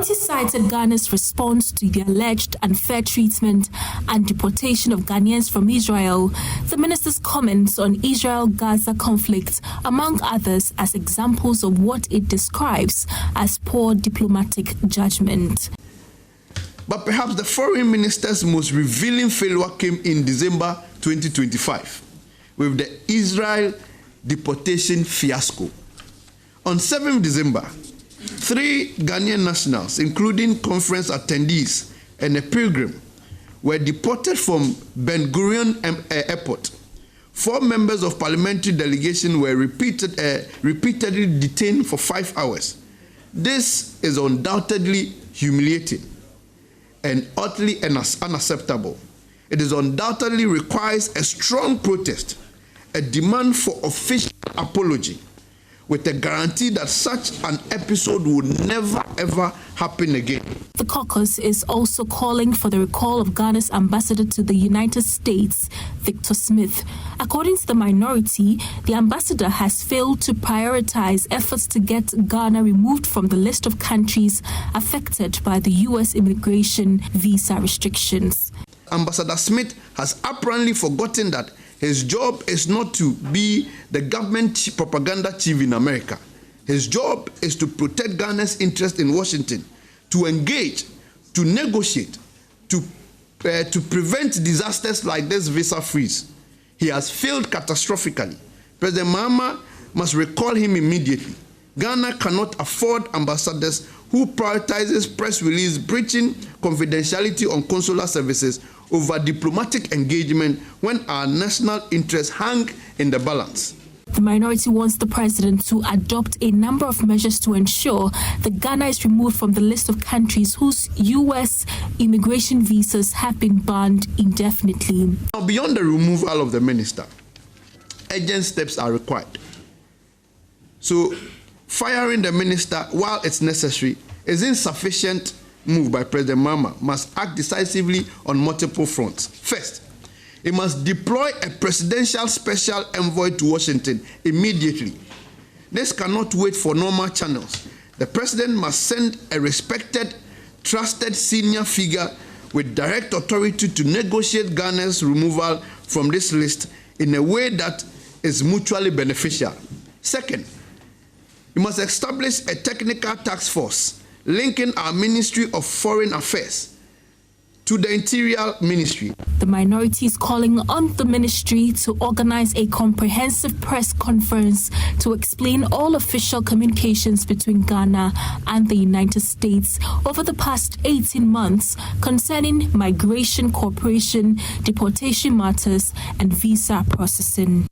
minority cited Ghana's response to the alleged unfair treatment and deportation of Ghanaians from Israel. The minister's comments on Israel-Gaza conflict, among others, as examples of what it describes as poor diplomatic judgment. But perhaps the foreign minister's most revealing failure came in December 2025 with the Israel deportation fiasco. On 7 December, 3 Ghanaian nationals, including conference attendees and a pilgrim, were deported from Ben Gurion Airport. 4 members of parliamentary delegation were repeatedly detained for 5 hours. This is undoubtedly humiliating and utterly unacceptable. It is undoubtedly requires a strong protest, a demand for official apology, with a guarantee that such an episode would never ever happen again. The caucus is also calling for the recall of Ghana's ambassador to the United States, Victor Smith. According to the minority, the ambassador has failed to prioritize efforts to get Ghana removed from the list of countries affected by the U.S. immigration visa restrictions. Ambassador Smith has apparently forgotten that his job is not to be the government propaganda chief in America. His job is to protect Ghana's interest in Washington, to engage, to negotiate, to prevent disasters like this visa freeze. He has failed catastrophically. President Mahama must recall him immediately. Ghana cannot afford ambassadors who prioritizes press release breaching confidentiality on consular services over diplomatic engagement when our national interests hang in the balance. The minority wants the president to adopt a number of measures to ensure that Ghana is removed from the list of countries whose U.S. immigration visas have been banned indefinitely. Now, beyond the removal of the minister, urgent steps are required. So, firing the minister while it's necessary is insufficient move by President Mahama. Must act decisively on multiple fronts. First, he must deploy a presidential special envoy to Washington immediately. This cannot wait for normal channels. The president must send a respected, trusted senior figure with direct authority to negotiate Ghana's removal from this list in a way that is mutually beneficial. Second, we must establish a technical task force linking our Ministry of Foreign Affairs to the Interior Ministry. The minority is calling on the ministry to organize a comprehensive press conference to explain all official communications between Ghana and the United States over the past 18 months concerning migration, cooperation, deportation matters, and visa processing.